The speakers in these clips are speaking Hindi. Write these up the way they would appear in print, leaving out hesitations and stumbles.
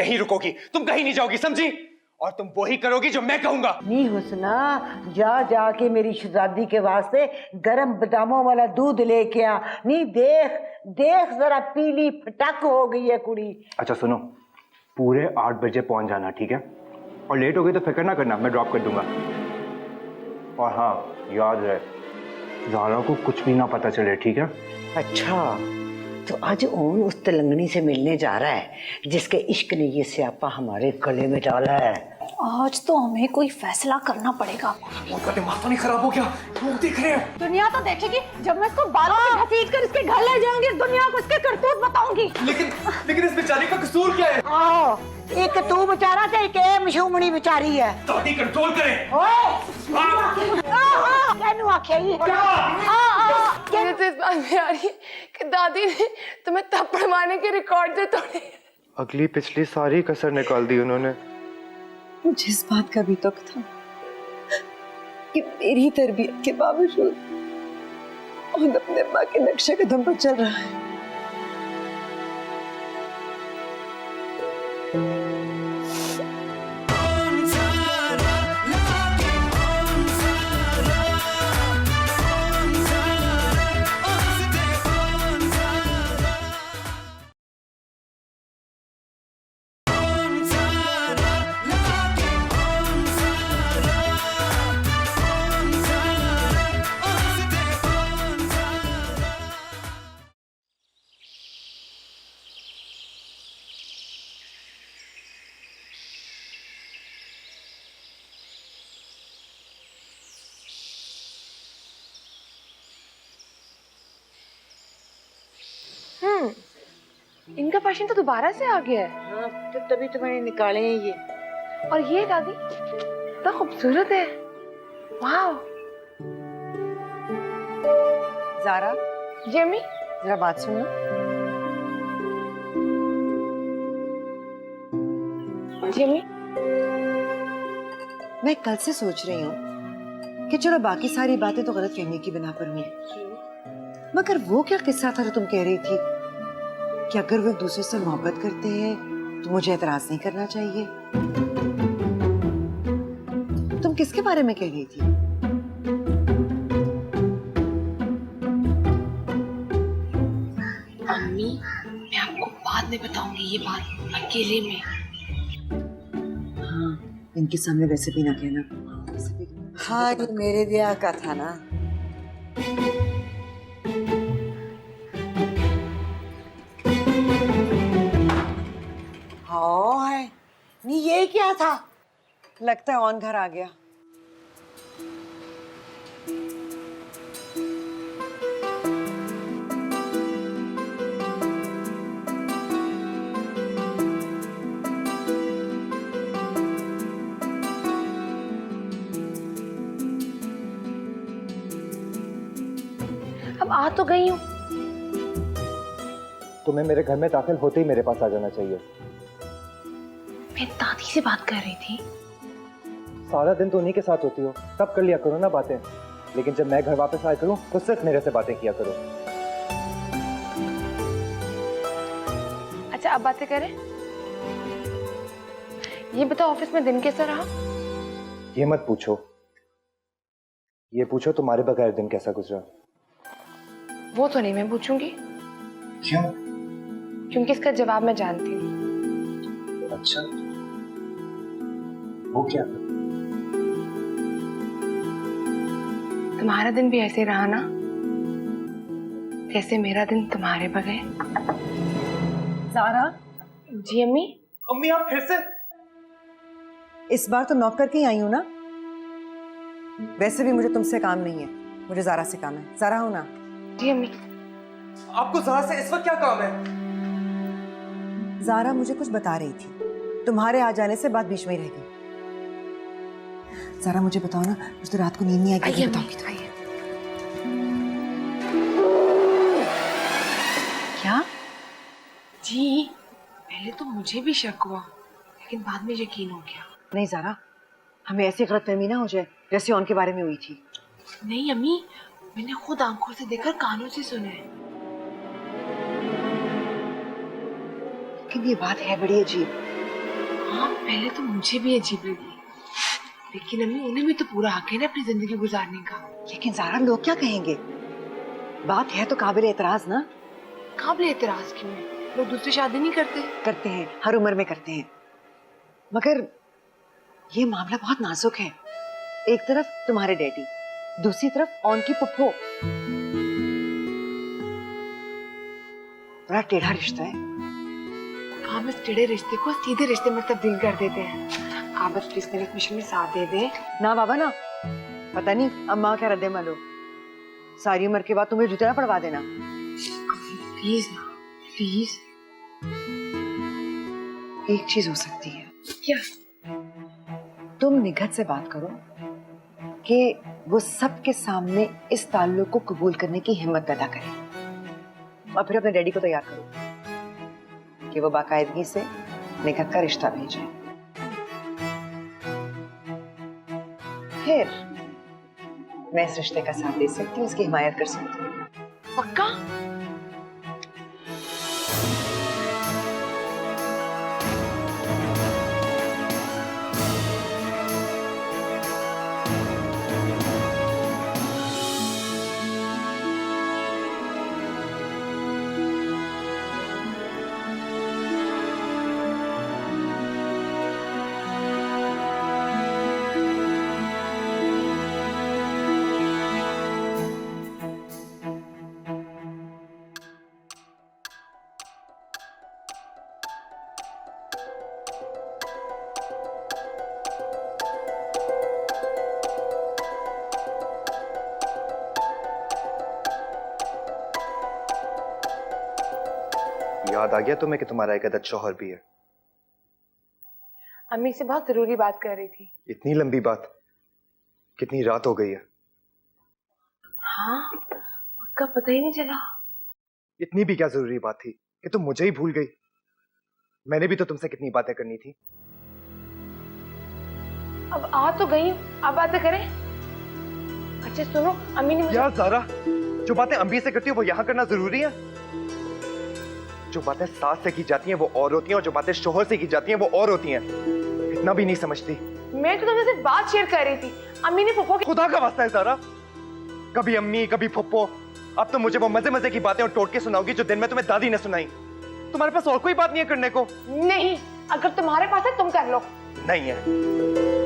यहीं रुकोगी, तुम कहीं नहीं जाओगी, समझी? और तुम वो ही करोगी जो मैं कहूंगा। नहीं हुस्ना, जा जाके मेरी शहजादी के वास्ते गरम बादामों वाला दूध लेके आ। नहीं देख देख जरा पीली फटक हो गई है कुड़ी। अच्छा सुनो, पूरे 8 बजे पहुंच जाना, ठीक है? और लेट हो गई तो फिक्र ना करना, मैं ड्रॉप कर दूंगा। और हाँ, याद रहे ज़ारा को कुछ भी ना पता चले, ठीक है? अच्छा, तो आज ओन उस तिलंगनी से मिलने जा रहा है जिसके इश्क ने ये स्यापा हमारे गले में डाला है। आज तो हमें कोई फैसला करना पड़ेगा। उनका दिमाग तो नहीं खराब हो गया? लोग देख रहे हैं। दुनिया तो देखेगी जब मैं इसको बालों में घसीट कर इसके घर ले जाऊंगी, दुनिया को इसके करतूत बताऊंगी। लेकिन इस बेचारी का कसूर क्या है? आओ, एक तू बेचारा थे, एक मशूमणी बेचारी है। दादी कंट्रोल करें। कहनू आखे ही मुझे तो इस बात में आ रही है कि दादी ने तुम्हें थप्पड़ मारने के रिकॉर्ड से तोड़े। अगली पिछली सारी कसर निकाल दी उन्होंने। मुझे इस बात का भी दुख था कि मेरी तरबियत के बावजूद और अपने माँ के नक्शे कदम पर चल रहा है। इनका फैशन तो दोबारा से आ गया है। हाँ, तो तभी तो मैंने निकाले हैं ये। और ये दादी तो खूबसूरत है। वाह। ज़ारा, जी अम्मी। जरा बात सुनो। जी अम्मी। मैं कल से सोच रही हूँ कि चलो बाकी सारी बातें तो गलत फहमी की बिना पर हुई, मगर वो क्या किस्सा था जो तुम कह रही थी कि अगर वो एक दूसरे से मोहब्बत करते हैं तो मुझे एतराज नहीं करना चाहिए? तुम किसके बारे में कह रही थी? अम्मी, मैं आपको बाद में बताऊंगी ये बात, अकेले में। हाँ, इनके सामने वैसे भी ना कहना। हाँ, ये मेरे ब्याह का था ना। हाँ, नहीं ये क्या था? लगता है ऑन घर आ गया। अब आ तो गई हूँ। तुम्हें मेरे घर में दाखिल होते ही मेरे पास आ जाना चाहिए। मैं दादी से बात कर रही थी। सारा दिन तो उन्हीं के साथ होती हो, तब कर लिया करो ना बातें। लेकिन जब मैं घर वापस आया करूं तो सिर्फ मेरे से बातें किया करो। अच्छा, अब बातें करें। ये बताओ, ऑफिस में दिन कैसा रहा? ये मत पूछो, ये पूछो तुम्हारे बगैर दिन कैसा गुजरा। वो तो नहीं मैं पूछूंगी। क्यों? क्योंकि इसका जवाब मैं जानती हूँ। अच्छा, वो क्या? तुम्हारा दिन भी ऐसे रहा ना जैसे मेरा दिन तुम्हारे बगैर। ज़ारा, जी अम्मी। अम्मी आप फिर से? इस बार तो नौकर की आई हूँ ना। वैसे भी मुझे तुमसे काम नहीं है, मुझे ज़ारा से काम है। ज़ारा हो ना? जी अम्मी। आपको ज़ारा से इस वक्त क्या काम है? ज़ारा मुझे कुछ बता रही थी, तुम्हारे आ जाने से बात बीच में ही रह गई। ज़ारा मुझे बताओ ना, मुझे रात को नींद नहीं आएगी, बताओगी तो? क्या? जी, पहले तो मुझे भी शक हुआ, लेकिन बाद में यकीन हो गया। नहीं ज़ारा, हमें ऐसी गलतफहमी ना हो जाए जैसे ऑन के बारे में हुई थी। नहीं अम्मी, मैंने खुद आंखों से देखकर कानों से सुना है। लेकिन ये बात है बड़ी अजीब। हाँ पहले तो मुझे भी अजीब लगी, लेकिन अम्मी उन्हें भी तो पूरा हक है ना अपनी जिंदगी गुजारने का। लेकिन ज़ारा लोग क्या कहेंगे? बात है तो काबिल एतराज ना। काबिल एतराज क्यों है? लोग दूसरी शादी नहीं करते? करते हैं, हर उम्र में करते हैं। मगर ये मामला बहुत नाजुक है। एक तरफ तुम्हारे डैडी, दूसरी तरफ ऑन की पुप्पो। बड़ा टेढ़ा रिश्ता है। हम इस टेढ़े रिश्ते को सीधे रिश्ते में तब्दील कर देते हैं। आप बस प्लीज मेरे मिशन में साथ दे दे। ना बाबा ना, पता नहीं अम्मा क्या रद्द मालो। सारी उम्र के बाद तुम्हें जूते ना पड़वा देना। प्लीज ना, प्लीज। एक चीज हो सकती है। क्या? तुम निगहत से बात करो कि वो सबके सामने इस ताल्लुक को कबूल करने की हिम्मत पैदा करे, और फिर अपने डैडी को तैयार करो कि वो बाकायदगी से निगहत का रिश्ता भेजे। फिर मैं इस रिश्ते का साथ दे सकती हूँ, इसकी हिमायत कर सकती हूँ। पक्का? याद आ गया तुम्हें कि तुम्हारा एक अदद शौहर भी है। अम्मी से बहुत जरूरी बात कर रही थी। इतनी लंबी बात? कितनी रात हो गई है? हाँ, उसका पता ही नहीं चला। इतनी भी क्या जरूरी बात थी कि तुम मुझे ही भूल गई? मैंने भी तो तुमसे कितनी बातें करनी थी। अब आ तो गई, अब बातें करें। अच्छा सुनो, अम्मी ने मुझे यार ज़ारा, जो बातें अम्मी से करती हो वो यहाँ करना जरूरी है? जो बातें सास से की जाती हैं वो और होती हैं, और जो बातें शोहर से की जाती हैं वो और होती हैं। इतना भी नहीं समझती। मैं तो तुमसे सिर्फ बात शेयर कर रही थी। अम्मी ने फुप्पो की... खुदा का वास्ता है ज़ारा, कभी अम्मी कभी फुप्पो। अब तो मुझे वो मजे मजे की बातें और टोट के सुनाओगी जो दिन में तुम्हें दादी ने सुनाई। तुम्हारे पास और कोई बात नहीं है करने को? नहीं, अगर तुम्हारे पास है तुम कर लो। नहीं है।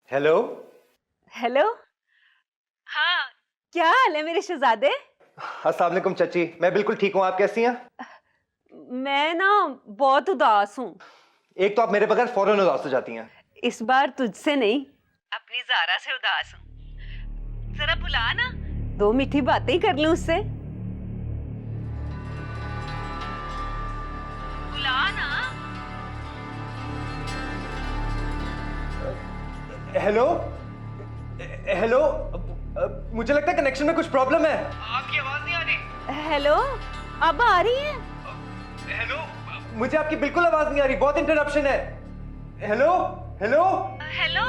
हेलो। हेलो। हाँ, क्या हाल है मेरे शहजादे? अस्सलाम वालेकुम चाची, मैं बिल्कुल ठीक हूँ। आप कैसी हैं? मैं ना बहुत उदास हूँ। एक तो आप मेरे बगैर फौरन उदास हो जाती हैं। इस बार तुझसे नहीं, अपनी ज़ारा से उदास हूँ। जरा बुला ना, दो मीठी बातें ही कर लूं उससे। बुला ना। हेलो हेलो, मुझे लगता है कनेक्शन में कुछ प्रॉब्लम है। आपकी आवाज नहीं आ रही। हेलो, अब आ रही है? हेलो, मुझे आपकी बिल्कुल आवाज नहीं आ रही, बहुत इंटरप्शन है। Hello hello hello.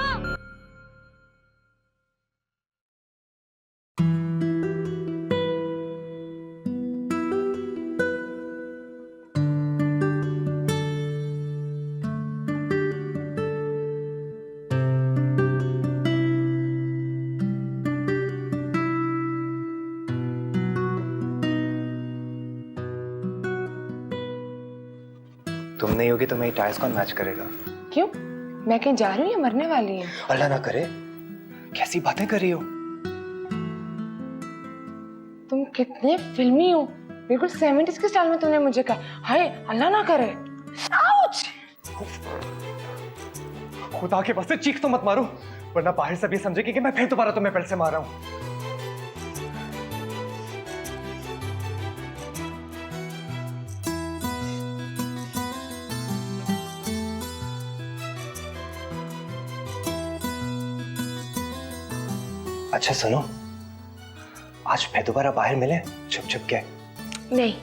तुम नहीं होगी तो मेरी टाइल्स कौन मैच करेगा? क्यों? मैं कहीं जा रही हूँ या मरने वाली हूँ? अल्लाह ना करे, कैसी बातें कर रही हो? तुम कितने फिल्मी हो, बिल्कुल 70s के स्टाइल में तुमने मुझे कहा। हाय अल्लाह ना करे। आउच! खुदा के वास्ते चीख तो मत मारो, वरना बाहर सब ये समझेंगे कि मैं फिर दोबारा तुम्हें पेट से मार रहा हूँ। अच्छा सुनो, आज फिर दोबारा बाहर मिले छुप छुप के। नहीं,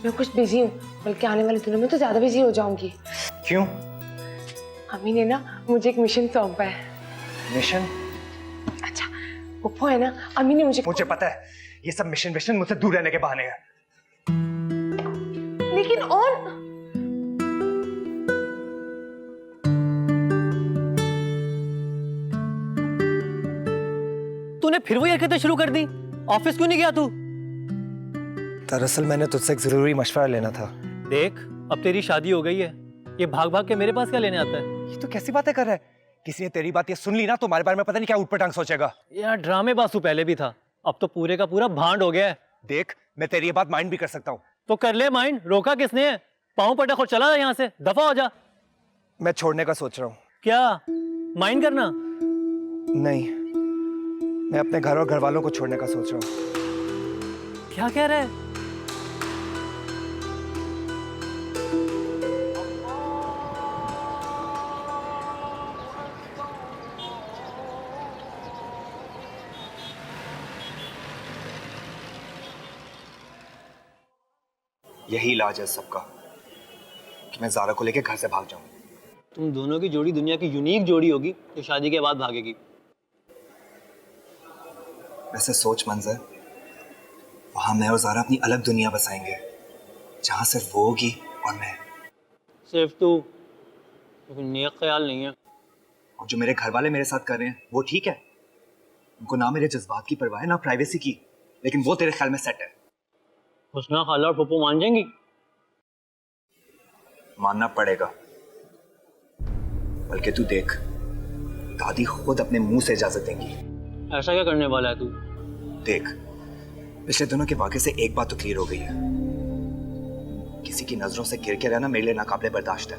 मैं कुछ बिजी हूँ, बल्कि आने वाले दिनों में तो ज्यादा बिजी हो जाऊंगी। क्यों? अम्मी ने ना मुझे एक मिशन सौंपा है। मिशन? अच्छा, पप्पू है ना, अम्मी ने मुझे पता है, ये सब मिशन विशन मुझसे दूर रहने के बहाने हैं। लेकिन और तूने फिर वही हरकतें शुरू कर दी। ऑफिस क्यों नहीं गया तू? दरअसल मैंने तुझसे एक जरूरी मशवरा लेना था। देख, अब तेरी शादी हो गई है, ये भाग भाग के मेरे पास क्या लेने आता है? ये तो कैसी बातें कर रहा है? किसी ने तेरी बात ये सुन ली ना, तुम्हारे बारे में पता नहीं क्या ऊटपटांग सोचेगा। यार ड्रामेबाज तू पहले भी था, अब तो पूरे का पूरा भांड हो गया है। देख, मैं तेरी ये बात माइंड भी कर सकता हूँ। तो कर ले माइंड, रोका किसने है? पाँव पटक और चला यहाँ से, दफा हो जा। मैं छोड़ने का सोच रहा हूँ। क्या माइंड करना? नहीं, मैं अपने घर और घर वालों को छोड़ने का सोच रहा हूँ। क्या कह रहा है? यही इलाज है सबका, कि मैं ज़ारा को लेकर घर से भाग जाऊं। तुम दोनों की जोड़ी दुनिया की यूनिक जोड़ी होगी जो शादी के बाद भागेगी। वैसे सोच मंजर, वहां मैं और ज़ारा अपनी अलग दुनिया बसाएंगे, जहां सिर्फ वो होगी और मैं। सिर्फ तू? नेक ख्याल नहीं है। और जो मेरे घर वाले मेरे साथ कर रहे हैं वो ठीक है? उनको ना मेरे जज्बात की परवाह है ना प्राइवेसी की, लेकिन वो तेरे ख्याल में सेट है? हुस्ना खाला और पप्पू मान जाएंगी? मानना पड़ेगा। बल्कि तू देख, दादी खुद अपने मुंह से इजाजत देंगी। ऐसा क्या करने वाला है तू? देख, पिछले दिनों के वाक़े से एक बात तो क्लियर हो गई है, किसी की नजरों से गिर के रहना मेरे लिए नाकाबिले बर्दाश्त है।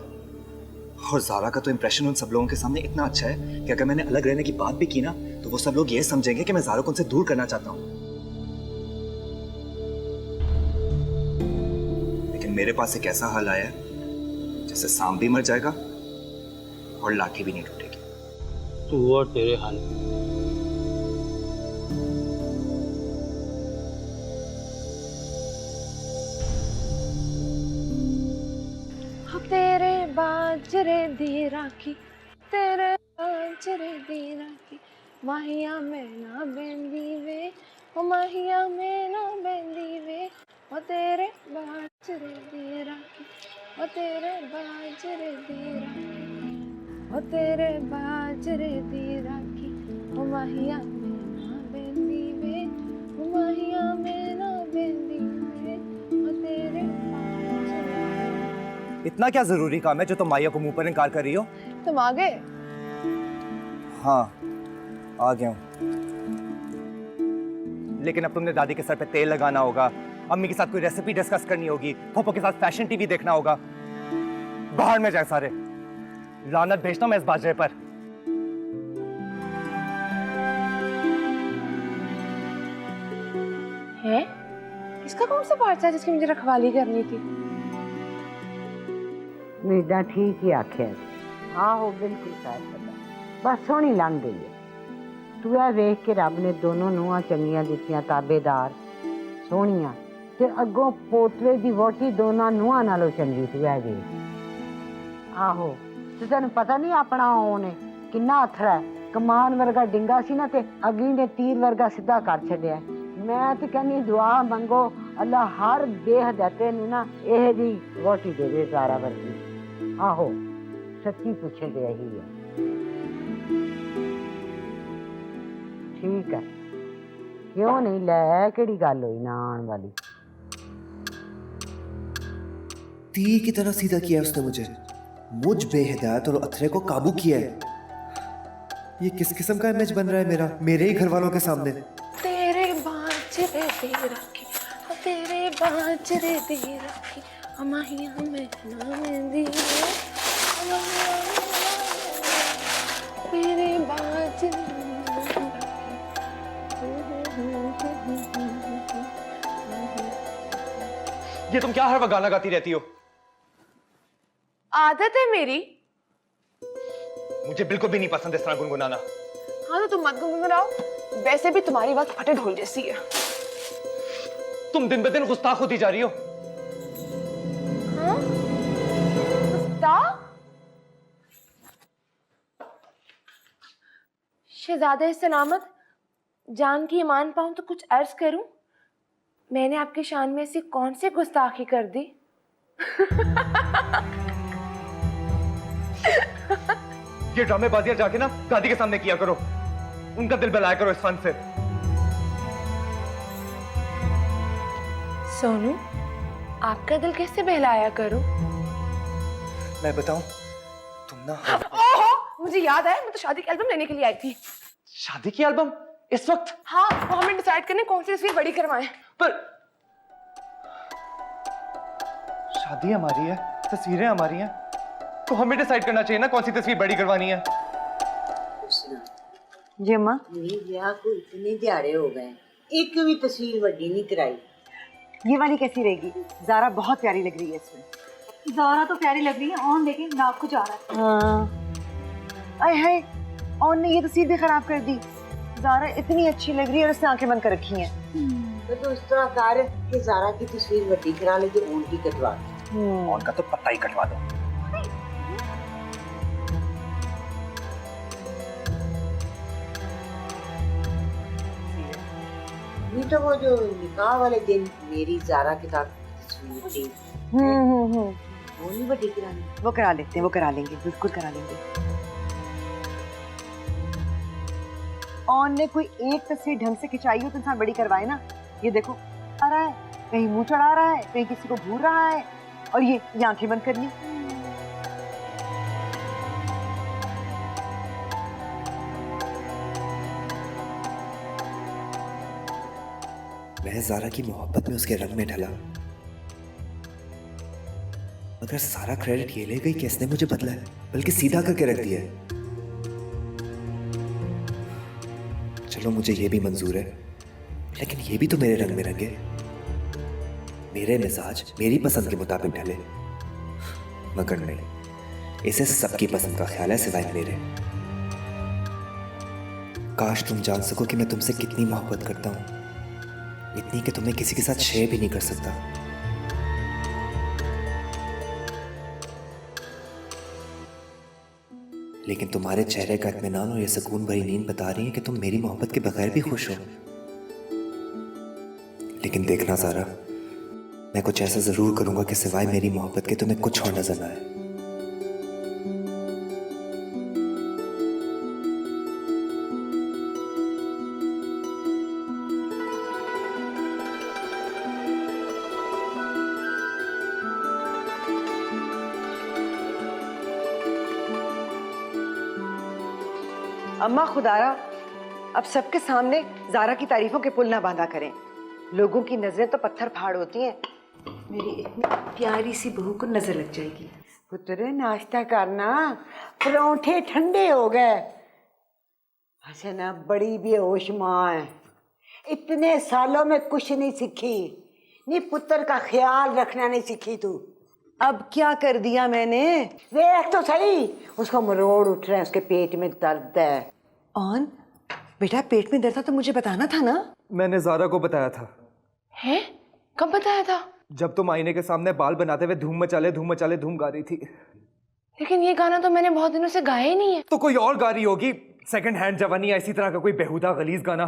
और ज़ारा का तो इंप्रेशन उन सब लोगों के सामने इतना अच्छा है कि अगर मैंने अलग रहने की बात भी की ना, तो वो सब लोग ये समझेंगे कि मैं ज़ारा को उनसे दूर करना चाहता हूँ। लेकिन मेरे पास एक ऐसा हल आया है जिससे सांप भी मर जाएगा और लाठी भी नहीं टूटेगी। तू और तेरे हाल। तेरे बाजरे दी राखी, तेरे बाजरे दी राखी, माहिया में ना बेंदी वे, ओ माहिया में ना बेंदी वे, ओ तेरे बाजरे दी राखी, ओ तेरे बाजरे दी राखी, ओ तेरे बाजरे दी राखी, ओ माहिया में ना बेंदी वे, ओ माहिया में ना बेंदी वे, ओ तेरे बाजरे। इतना क्या जरूरी काम है जो तुम माया को मुंह पर इनकार कर रही हो? तुम आ गए? हाँ, आ गया हूँ। लेकिन अब तुमने दादी के सर पे तेल लगाना होगा, अम्मी के साथ कोई रेसिपी डिस्कस करनी होगी, पापा के साथ फैशन टीवी देखना होगा। बाहर में जाए सारे, लानत भेजता हूं मैं इस बाजरे पर। है? इसका कौन सा पार्ट था जिसकी मुझे रखवाली करनी थी? मिर्जा ठीक ही आख्या। आहो बिल्कुल सही पता, बस सोहनी लंघ गई है। तू ए वेख के रब ने दोनों नूहां चंगियां दित्तियां, ताबेदार सोहणियां, ते अगों पोतले दी वोटी दोनों नूहां नालों चंगी। तू ए वेख। आहो ते तैनूं पता नहीं अपना ओने किन्ना अथरा है। कमान वर्गा डिंगा सी ना ते अगली ने तीर वर्गा सीधा कर छड्या। मैं तो कहनी दुआ मंगो अल्लाह हर बेहदते नूं ना एह जी वोटी दे दे ज़ारा वर्गी। आहो सच्ची पूछे तो यही है। ठीक है, क्यों नहीं लै, केड़ी गल हुई ना आने वाली। तीर की तरह सीधा किया उसने मुझे, मुझ बेहिदायत और अथरे को काबू किया है। ये किस किस्म का इमेज बन रहा है मेरा, मेरे ही घर वालों के सामने। तेरे बाजरे दे रखी, तेरे बाजरे दे रखी, अमाहिया में ना मेंदी वे, तेरे बाजरे। ये तुम क्या हर वक्त गाना गाती रहती हो? आदत है मेरी। मुझे बिल्कुल भी नहीं पसंद इस तरह गुनगुनाना। हाँ तो तुम मत गुनगुनाओ, वैसे भी तुम्हारी बात फटे ढोल जैसी है। तुम दिन ब दिन गुस्ताख होती जा रही हो। हाँ? गुस्ताख? शहजादे सलामत, जान की ईमान पाऊं तो कुछ अर्ज करूं। मैंने आपकी शान में ऐसी कौन सी गुस्ताखी कर दी? ये ड्रामेबाजियां जाके ना दादी के सामने किया करो, उनका दिल बहलाया करो इस फन से। सोनू, आपका दिल कैसे बहलाया करूं? मैं बताऊं, तुम ना ओहो, मुझे याद है, मैं तो शादी की एल्बम लेने के लिए आई थी। शादी की एल्बम इस वक्त? हाँ, वो हमें डिसाइड करने कौन सी तस्वीर बड़ी करवाएं। पर शादी हमारी है, तस्वीरें हमारी हैं, तो हमें डिसाइड करना चाहिए ना कौन सी तस्वीर बड़ी करवानी है। जी अम्मा। मेरे ब्याह को इतने दिहाड़े हो गए, एक भी तस्वीर वड्डी नहीं कराई। ये वाली कैसी रहेगी? ज़ारा बहुत प्यारी लग रही है इसमें। ज़ारा तो प्यारी लग रही है, ऑन देखे नाक को जा रहा है। हाँ। आय हाय, ऑन ने ये तस्वीर भी खराब कर दी। ज़ारा इतनी अच्छी लग रही है और उसने आंखें बंद कर रखी हैं। तो उस तरह कर कि ज़ारा की तस्वीर वड्डी करा ले, तो ऊन की कटवा। ऑन का तो पत्ता ही कटवा दो। नहीं तो वो जो निकाह वाले दिन मेरी ज़ारा के साथ तस्वीर थी, वो नहीं वड्डी करानी। वो करा लेते हैं, वो करा लेंगे, बिल्कुल करा लेंगे। ऑन ने कोई एक तस्वीर ढंग से खिंचाई हो तो इंसान बड़ी करवाए ना। ये देखो आ रहा है, कहीं मुंह चढ़ा रहा है, कहीं किसी को घूर रहा है, और ये आंखें बंद कर ली। मैं ज़ारा की मोहब्बत में उसके रंग में ढला, मगर सारा क्रेडिट ये ले गई कि इसने मुझे बदला है, बल्कि सीधा करके रख दिया है। चलो मुझे ये भी मंजूर है, लेकिन ये भी तो मेरे रंग में रंगे, मेरे मिजाज मेरी पसंद के मुताबिक ढले। मगर नहीं, इसे सबकी पसंद का ख्याल है सिवाय मेरे। काश तुम जान सको कि मैं तुमसे कितनी मोहब्बत करता हूँ, इतनी कि तुम्हें किसी के साथ शेयर भी नहीं कर सकता। लेकिन तुम्हारे चेहरे का इत्मीनान और ये सुकून भरी नींद बता रही है कि तुम मेरी मोहब्बत के बगैर भी खुश हो। लेकिन देखना ज़ारा, मैं कुछ ऐसा जरूर करूंगा कि सिवाय मेरी मोहब्बत के तुम्हें कुछ और नजर ना आए। अम्मा खुदारा, अब सबके सामने ज़ारा की तारीफों के पुल ना बांधा करें। लोगों की नजरें तो पत्थर फाड़ होती हैं। मेरी इतनी प्यारी सी बहू को नजर लग जाएगी। पुत्र नाश्ता करना, परोंठे ठंडे हो गए। अच्छा ना, बड़ी बेहोश माँ है, इतने सालों में कुछ नहीं सीखी, नहीं पुत्र का ख्याल रखना नहीं सीखी तू। अब क्या कर दिया मैंने? देख तो सही, उसको मरोड़ उठ रहे हैं, उसके पेट में दर्द है। ऑन बेटा, पेट में दर्द था तो मुझे बताना था ना। मैंने ज़ारा को बताया था। हैं? कब बताया था? जब तुम आईने के सामने बाल बनाते हुए धूम मचाले धूम मचाले धूम गा रही थी। लेकिन ये गाना तो मैंने बहुत दिनों से गाया ही नहीं है। तो कोई और गा रही होगी, सेकंड हैंड जवानी या इसी तरह का कोई बेहुदा गलीज गाना।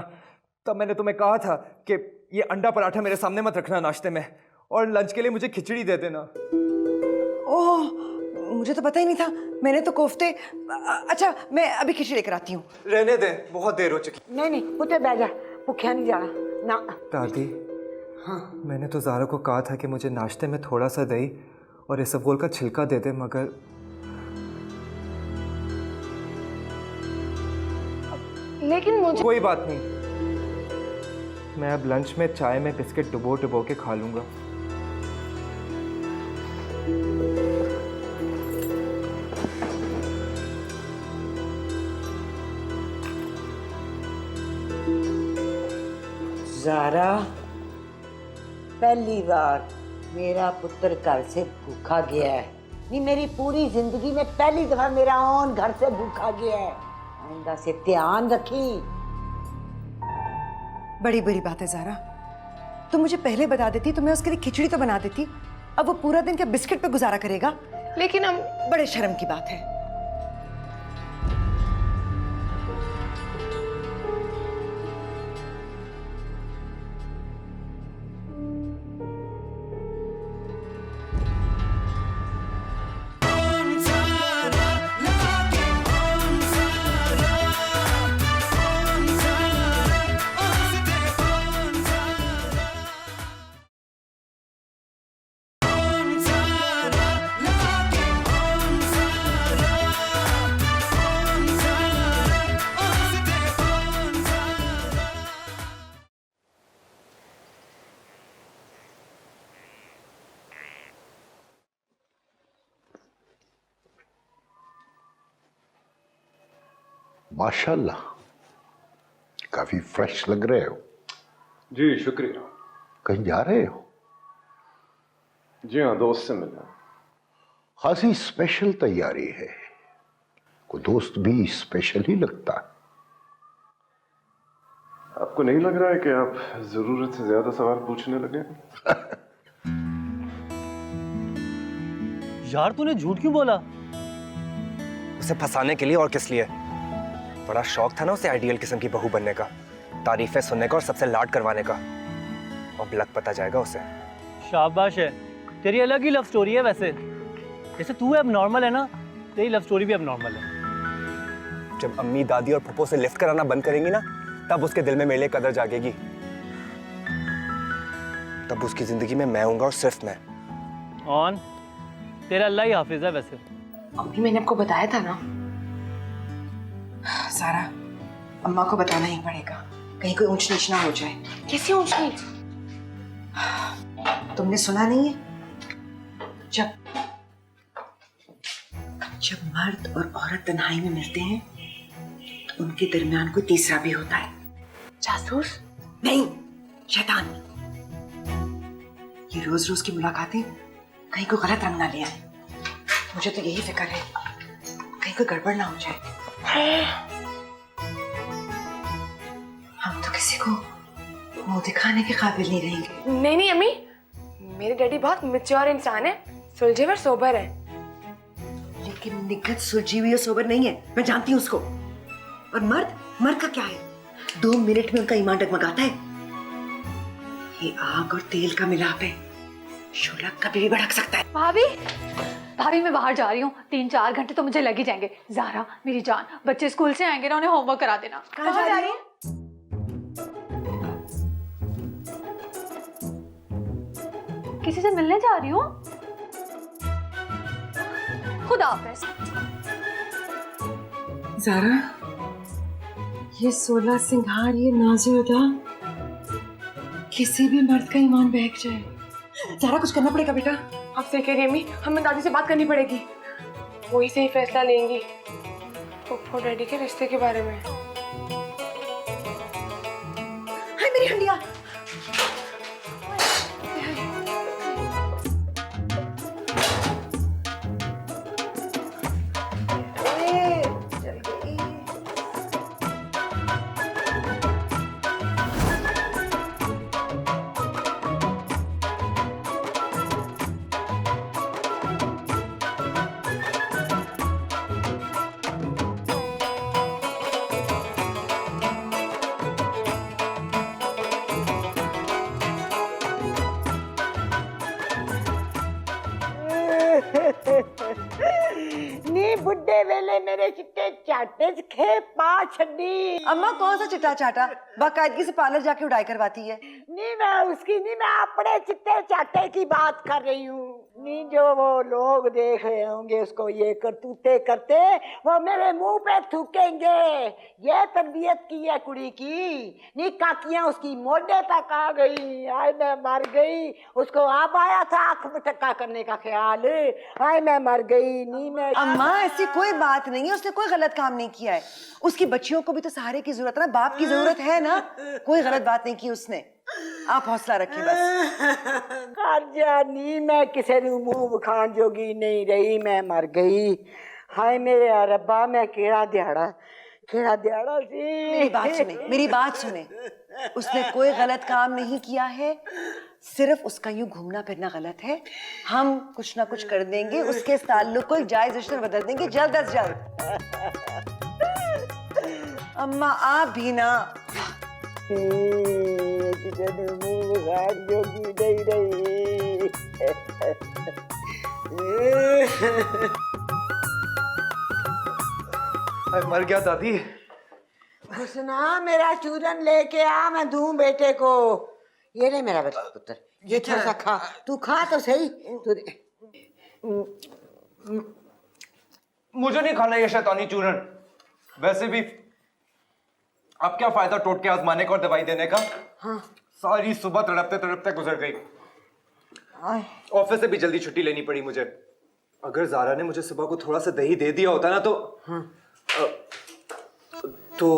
तब मैंने तुम्हें कहा था कि ये अंडा पराठा मेरे सामने मत रखना नाश्ते में, और लंच के लिए मुझे खिचड़ी दे देना। ओह, मुझे तो पता ही नहीं था। मैंने तो कोफ्ते। अच्छा, मैं अभी खिचड़ी लेकर आती हूँ। रहने दे, बहुत देर हो चुकी। नहीं नहीं पुत्र बैठ जा, भूखा नहीं जाना ना। दादी, हाँ, मैंने तो ज़ारा को कहा था कि मुझे नाश्ते में थोड़ा सा दही और इसबगोल का छिलका दे दे, मगर लेकिन मुझे कोई बात नहीं, मैं अब लंच में चाय में बिस्किट डुबो डुबो के खा लूंगा। ज़ारा, पहली बार मेरा पुत्र घर से भूखा गया है। नहीं, मेरी पूरी जिंदगी में पहली दफा मेरा ऑन घर से भूखा गया है। आइंदा से ध्यान रखी। बड़ी बुरी बात है ज़ारा, तुम मुझे पहले बता देती तो मैं उसके लिए खिचड़ी तो बना देती। अब वो पूरा दिन क्या बिस्किट पे गुजारा करेगा? लेकिन हम बड़े शर्म की बात है। माशाल्लाह, काफी फ्रेश लग रहे हो। जी शुक्रिया। कहीं जा रहे हो? जी हाँ, दोस्त से मिलना। खासी स्पेशल तैयारी है। कोई दोस्त भी स्पेशल ही लगता है। आपको नहीं लग रहा है कि आप जरूरत से ज्यादा सवाल पूछने लगे? यार तूने झूठ क्यों बोला? उसे फंसाने के लिए और किस लिए? बड़ा शौक था ना उसे आइडियल किस्म की बहू बनने का, तारीफें सुनने का और सबसे लाड करवाने का। अब लग पता जाएगा उसे। शाबाश है, तेरी अलग ही लव स्टोरी है। वैसे जैसे तू अब नॉर्मल है ना, तेरी लव स्टोरी भी अब नॉर्मल है। जब अम्मी दादी और पप्पो से लिफ्ट कराना बंद करेंगी ना, तब उसके दिल में मेरे लिए कदर जागेगी। तब उसकी जिंदगी में मैं हूंगा और सिर्फ मैं। ऑन तेरा अल्लाह ही हाफिज है। वैसे अम्मी, मैंने आपको बताया था ना। ज़ारा, अम्मा को बताना ही पड़ेगा, कहीं कोई ऊंच नीच ना हो जाए। कैसी ऊंच नीच? तुमने सुना नहीं है? जब जब मर्द और औरत तन्हाई में मिलते हैं तो उनके दरमियान कोई तीसरा भी होता है। जासूस? नहीं, शैतान। ये रोज रोज की मुलाकातें कहीं कोई गलत रंग ना ले आए। मुझे तो यही फिक्र है, कहीं कोई गड़बड़ ना हो जाए। हम तो किसी को मुंह दिखाने के काबिल नहीं रहेंगे। नहीं नहीं अम्मी, मेरे डैडी बहुत मैच्योर इंसान है, सुलझे हुए सोबर है। लेकिन निगत सुलझी हुई और सोबर नहीं है, मैं जानती हूँ उसको। और मर्द का क्या है? 2 मिनट में उनका ईमान डगमगाता है। ये आग और तेल का मिलाप है, शोला कभी भी भड़क सकता है। भाभी, भाभी मैं बाहर जा रही हूँ, 3-4 घंटे तो मुझे लग ही जाएंगे। ज़ारा मेरी जान, बच्चे स्कूल से आएंगे ना, उन्हें होमवर्क करा देना। कहाँ जा रही है? किसी से मिलने जा रही हूँ। खुदा हाफिज। ज़ारा, ये 16 सिंगार, ये नाज़ुदा, किसी भी मर्द का ईमान बहक जाए। ज़ारा, कुछ करना पड़ेगा बेटा। आप सही कह रही हैं अम्मी, हमें दादी से बात करनी पड़ेगी। वही सही फैसला लेंगी पप्पू डैडी के रिश्ते के बारे में। हाय मेरी हंडिया। नी बुड्ढे वेले मेरे चिट्टे चाटे खे पा छड़ी। अम्मा कौन सा चिट्टा चाटा? बाकायदगी से पार्लर जाके उड़ाई करवाती है। नी मैं उसकी नहीं, मैं अपने चिट्टे चाटे की बात कर रही हूँ। नी जो वो लोग देख रहे होंगे उसको ये करतूते करते, वो मेरे मुंह पे थूकेंगे। ये तरबियत की है कुड़ी की। नी काकियां उसकी मोढे तक आ गई। आय मैं मर गई। उसको अब आया था आंख में टक्का करने का ख्याल। आय मैं मर गई। नी मैं अम्मा ऐसी कोई बात नहीं है, उसने कोई गलत काम नहीं किया है। उसकी बच्चियों को भी तो सहारे की जरूरत है ना, बाप की जरूरत है ना। कोई गलत बात नहीं की उसने। आप हौसला रखिए बस। कर्जा नी मैं किसी नूं मुंह विखाण जोगी नहीं रही। मैं मर गई। हाय मेरे रब्बा, मैं केड़ा दिहाड़ा केड़ा दिहाड़ा सी। मेरी बात सुने। उसने कोई गलत काम नहीं किया है, सिर्फ उसका यूं घूमना फिरना गलत है। हम कुछ ना कुछ कर देंगे, उसके इस ताल्लुक को एक जायज रिश्ते में बदल देंगे जल्द अज जल्द। अम्मा आप भी ना। मर गया दादी। हुसना मेरा चूरन लेके आ, मैं दूं बेटे को। ये ले मेरा बच्चा पुत्र, ये थोड़ा सा खा, तू खा तो सही। तू मुझे नहीं खाना ये शैतानी चूरन। वैसे भी अब क्या फायदा टोट के आजमाने का और दवाई देने का। हाँ। सारी सुबह तड़पते तड़पते गुजर गई। ऑफिस से भी जल्दी छुट्टी लेनी पड़ी मुझे। अगर जारा ने मुझे सुबह को थोड़ा सा दही दे दिया होता ना तो तो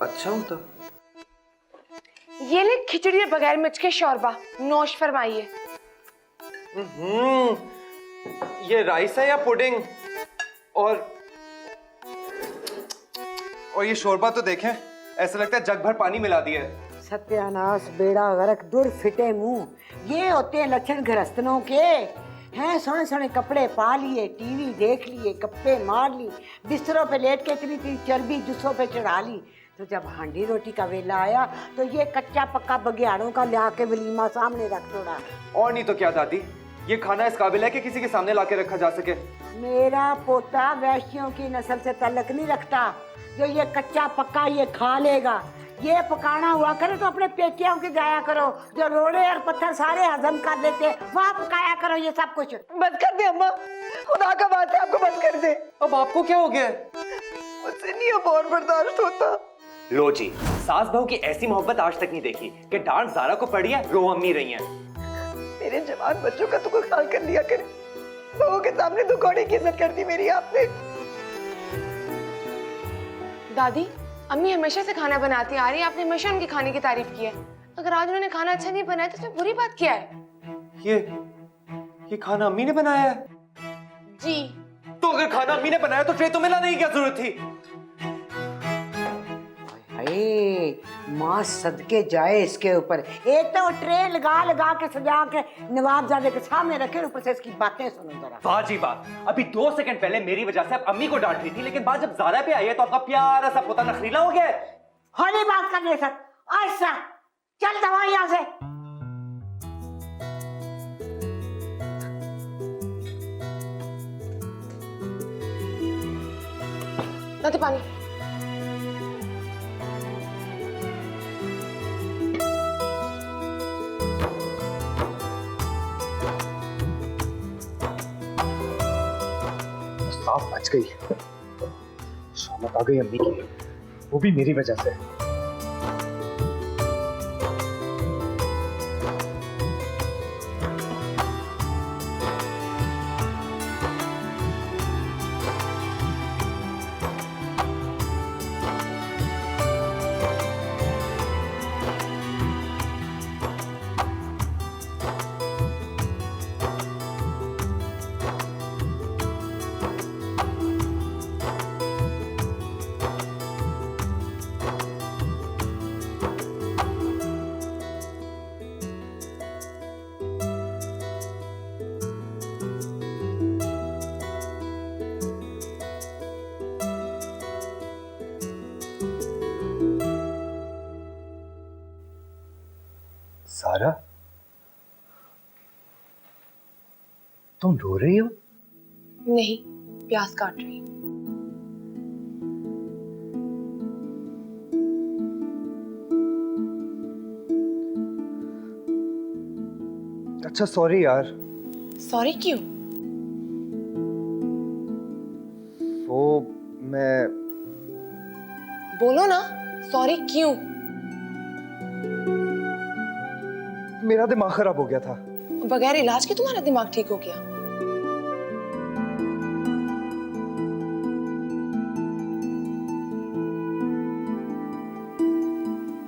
अच्छा होता। ये ले खिचड़ी और बगैर मिर्च के शोरबा, नोश फरमाइए। ये राइस है या पुडिंग? और ये शोरबा तो देखें, ऐसा लगता है जग भर पानी मिला दिया है। सत्यानाश, बेड़ा गर्क, दुर फिटे मुंह, ये होते हैं लक्षण गृहस्थनों के। हैं सोने सोने कपड़े पा लिए, टीवी देख लिए, गप्पे मार ली, बिस्तरों पे लेट के इतनी इतनी चर्बी जुस्सों पे चढ़ा ली। तो जब हांडी रोटी का वेला आया तो ये कच्चा पक्का बघियाड़ों का लिया के वलीमा सामने रख छोड़ा। और नहीं तो क्या दादी, ये खाना इस काबिल है कि किसी के सामने लाके रखा जा सके? मेरा पोता वैश्यों की नस्ल से तल्लक नहीं रखता जो ये कच्चा पक्का ये खा लेगा। ये पकाना हुआ करे तो अपने पेटियों के जाया करो, जो रोड़े और पत्थर सारे हजम कर लेते वहाँ पकाया करो ये सब कुछ। बंद कर दे अम्मा, खुदा का बात है, आपको बंद कर दे। अब आपको क्या हो गया? मुझसे नहीं अब और बर्दाश्त होता। लो जी, सास बहू की ऐसी मोहब्बत आज तक नहीं देखी कि डांट जारा को पड़ी है, रो अम्मी रही हैं। मेरे जवान बच्चों का तो ख्याल कर लिया करे। बहू के सामने तो घोड़े की इज्जत कर दी मेरी आपने। दादी, अम्मी हमेशा से खाना बनाती आ रही है, आपने हमेशा उनके खाने की तारीफ की है। अगर आज उन्होंने खाना अच्छा नहीं बनाया तो उसमें बुरी बात क्या है? ये खाना अम्मी ने बनाया है? जी। तो अगर खाना अम्मी ने बनाया तो ट्रे तो मिलाने की क्या जरूरत थी? हाय, माँ सदके जाए इसके ऊपर। एक तो ट्रे लगा लगा के सजा के नवाबजादे के सामने रखे, ऊपर से इसकी बातें सुनो जरा। वाह जी वाह, अभी 2 सेकंड पहले मेरी वजह से आप अम्मी को डांट रही थी, लेकिन बात जब जारा पे आई है तो आपका प्यारा सा पोता नखरीला हो गया है। होली बात करने सर, ऐसा चल दवा यहाँ से। दादी पानी। साफ बच गई। शामत आ गई अम्मी की, वो भी मेरी वजह से। सारा, तुम रो रही हो? नहीं, प्याज काट रही। अच्छा सॉरी यार। सॉरी क्यों? वो मैं बोलो ना, सॉरी क्यों? मेरा दिमाग खराब हो गया था। बगैर इलाज के तुम्हारा दिमाग ठीक हो गया?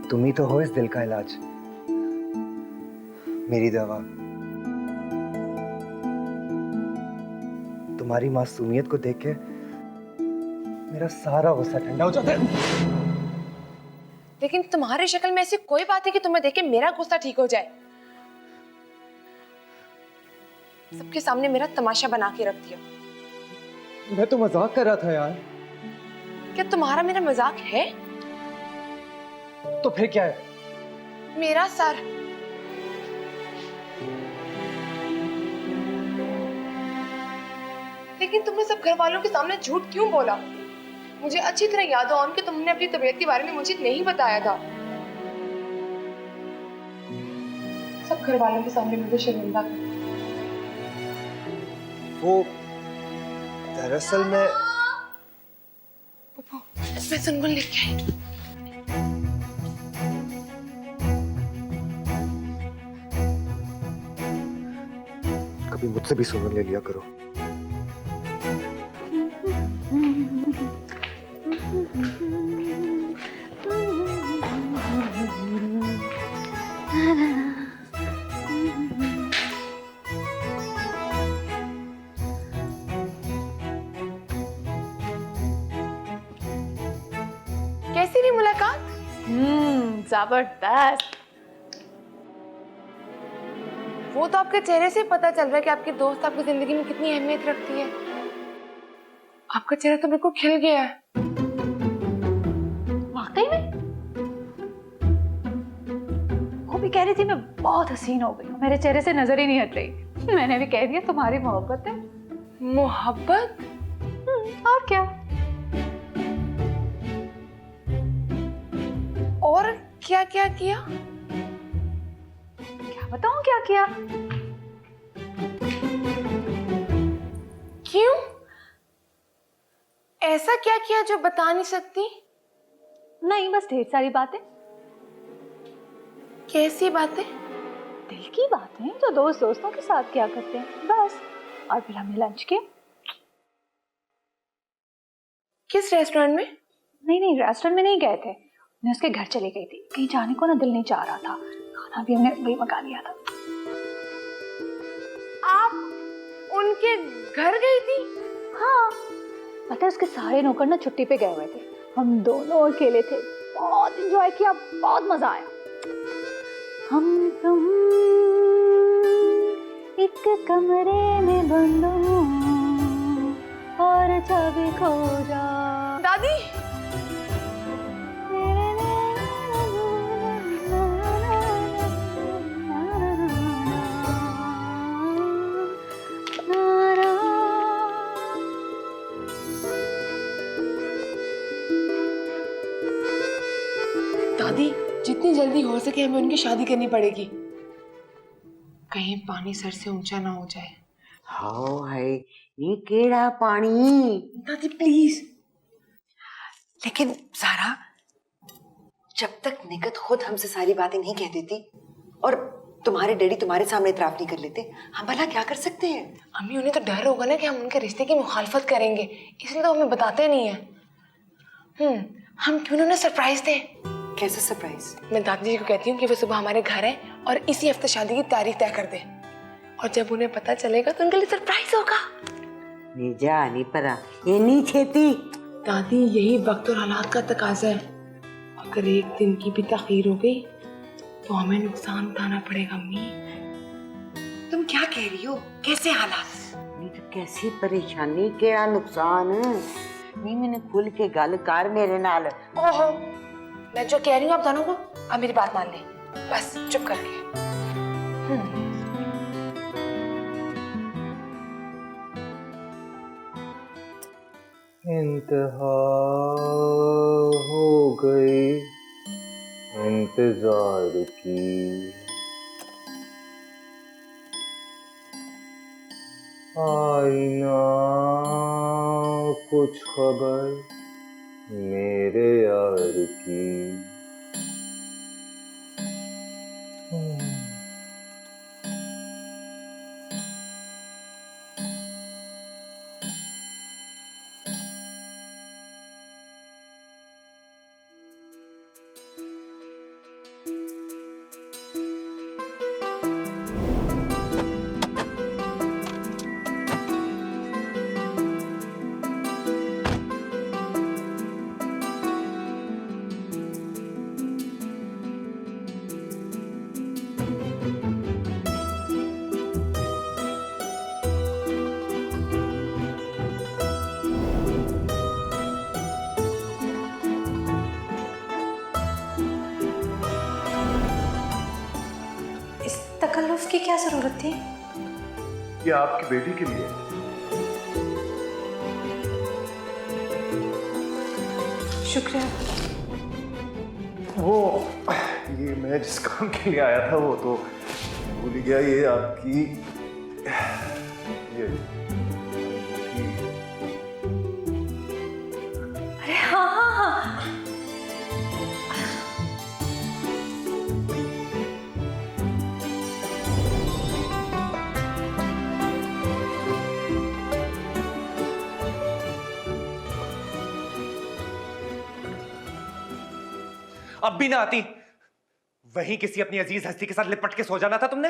तुम ही तो हो इस दिल का इलाज, मेरी दवा। तुम्हारी मासूमियत को देख के मेरा सारा गुस्सा ठंडा हो जाता है। लेकिन तुम्हारी शक्ल में ऐसी कोई बात है कि तुम्हें देख के मेरा गुस्सा ठीक हो जाए? सबके सामने मेरा तमाशा बना के रख दिया। मैं तो मजाक कर रहा था यार। क्या तुम्हारा मेरा मजाक है? तो फिर क्या है? मेरा सर। लेकिन तुमने सब घर वालों के सामने झूठ क्यों बोला? मुझे अच्छी तरह याद है कि तुमने अपनी तबीयत के बारे में मुझे नहीं बताया था। सब घर वालों के सामने मुझे शर्मिंदा कर। वो दरअसल मैं सुनगुन लेके आई। कभी मुझसे भी सुन ले लिया करो। कैसी रही मुलाकात? जबरदस्त। वो तो आपके चेहरे से पता चल रहा है कि आपकी दोस्त आपकी जिंदगी में कितनी अहमियत रखती है। आपका चेहरा तो बिल्कुल खिल गया है। वाकई में? वो भी कह रही थी मैं बहुत हसीन हो गई हूँ, मेरे चेहरे से नजर ही नहीं हट रही। मैंने भी कह दिया तुम्हारी मोहब्बत है। मोहब्बत? और क्या? और क्या क्या किया? क्या बताऊं क्या किया? क्यों? ऐसा क्या किया जो बता नहीं सकती? नहीं, बस ढेर सारी बातें। कैसी बातें? दिल की बातें जो दोस्त दोस्तों के साथ क्या करते हैं, बस। और फिर हमने लंच किया। किस रेस्टोरेंट में? नहीं, रेस्टोरेंट में नहीं गए थे। मैं उसके घर चली गई थी। कहीं जाने को ना दिल नहीं चाह रहा था। खाना भी हमने वही मंगा लिया था। आप उनके घर गई थी? हाँ, पता है उसके सारे नौकर ना छुट्टी पे गए हुए थे। हम दोनों अकेले थे। बहुत एंजॉय किया, बहुत मजा आया। हम तुम एक कमरे में बंद हो और चाबी खो जा। दादी, दादी, जितनी जल्दी हो सके हमें उनकी शादी करनी पड़ेगी। कहीं पानी सर से ऊंचा ना हो जाए। हाओ हाय, ये केड़ा पानी? दादी प्लीज। लेकिन सारा, जब तक निकत खुद हमसे सारी बातें नहीं कह देती और तुम्हारे डैडी तुम्हारे सामने इतराफ नहीं कर लेते, हम भला क्या कर सकते हैं? अम्मी, उन्हें तो डर होगा ना कि हम उनके रिश्ते की मुखालफत करेंगे, इसलिए तो हमें बताते नहीं है। हम क्यों उन्हें सरप्राइज दें? कैसे सरप्राइज? मैं दादी जी को कहती हूँ कि वो सुबह हमारे घर है और इसी हफ्ते शादी की तारीख तय कर दे। और जब उन्हें पता चलेगा तो उनके लिए सरप्राइज होगा। जा नहीं परा, ये नहीं छेती। दादी, यही वक्त और हालात का तकाजा है। अगर एक दिन की भी तखीर हो गई तो हमें नुकसान उठाना पड़ेगा। अम्मी, तुम क्या कह रही हो? कैसे हालात? नहीं तो कैसी परेशानी, केड़ा नुकसान? नहीं, मैंने खुल के गल कर मेरे नाल। ओहो, मैं जो कह रही हूँ आप दोनों को, अब मेरी बात मान ले, बस चुप करके। इंतहा हो गई इंतजार की, आई ना कुछ खबर मेरे यार की। उसकी क्या जरूरत थी? ये आपकी बेटी के लिए। शुक्रिया। वो ये मैं जिस काम के लिए आया था वो तो भूल ही गया। ये आपकी ये अरे हाँ हाँ हाँ, अब भी ना आती, वहीं किसी अपनी अजीज हस्ती के साथ लिपट के सो जाना था तुमने।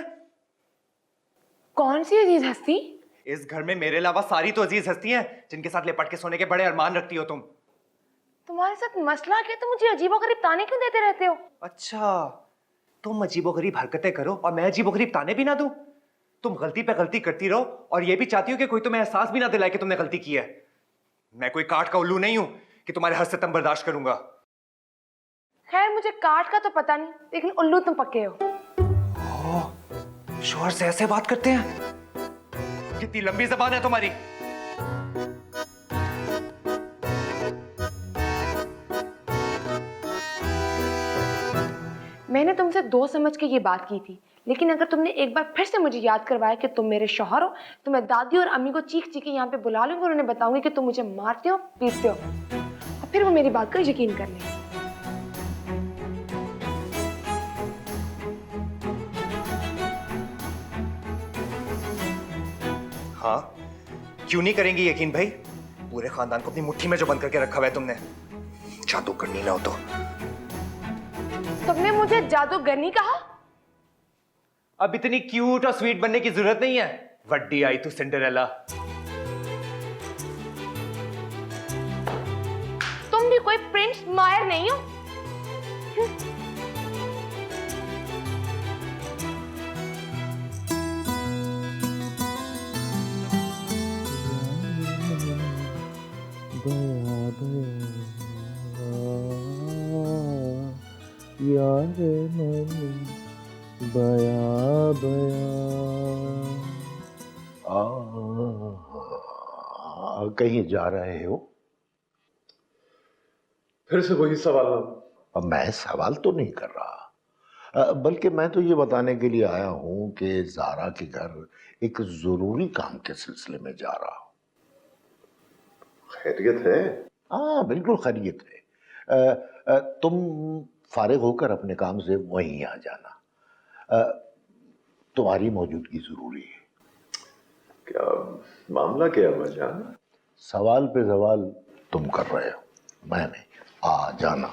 कौन सी अजीज हस्ती? इस घर में मेरे अलावा सारी तो अजीज हस्ती हैं जिनके साथ लिपट के सोने के बड़े अरमान रखती हो तुम। तुम्हारे साथ मसला क्या? तुम मुझे अजीबोगरीब ताने क्यों देते रहते हो? अच्छा, तुम अजीबोगरीब हरकतें करो और मैं अजीबोगरीब ताने भी ना दूं? तुम गलती पे गलती करती रहो और ये भी चाहती हो कि कोई तुम्हें एहसास भी ना दिलाए कि तुमने गलती की है। मैं कोई काठ का उल्लू नहीं हूं कि तुम्हारे हर सितम बर्दाश्त करूंगा। खैर मुझे काट का तो पता नहीं, लेकिन उल्लू तुम पक्के हो। शोहर से ऐसे बात करते हैं? कितनी लंबी जबान है तुम्हारी। मैंने तुमसे दोस्त समझ के ये बात की थी, लेकिन अगर तुमने एक बार फिर से मुझे याद करवाया कि तुम मेरे शौहर हो, तो मैं दादी और अम्मी को चीख चीख के यहाँ पे बुला लूंगी और उन्हें बताऊंगी कि तुम मुझे मारते हो, पीटते हो, और फिर वो मेरी बात पर यकीन कर लेंगे। हाँ, क्यों नहीं करेंगी यकीन भाई? पूरे खानदान को अपनी मुट्ठी में जो बंद करके रखा हुआ है तुमने। जादू करनी ना हो तो। तुमने मुझे जादूगरनी कहा? अब इतनी क्यूट और स्वीट बनने की जरूरत नहीं है। वड्डी आई तू सिंडरेला। तुम भी कोई प्रिंस मायर नहीं हो। यार बया बया कहीं जा रहे हो? फिर से वही सवाल। अब मैं सवाल तो नहीं कर रहा, बल्कि मैं तो ये बताने के लिए आया हूं कि ज़ारा के घर एक जरूरी काम के सिलसिले में जा रहा हूं। खैरियत है? हाँ बिल्कुल खैरियत है। तुम फारिग होकर अपने काम से वहीं आ जाना। तुम्हारी मौजूदगी जरूरी है। क्या मामला क्या है भाईजान? सवाल पे सवाल तुम कर रहे हो, मैं नहीं। आ जाना।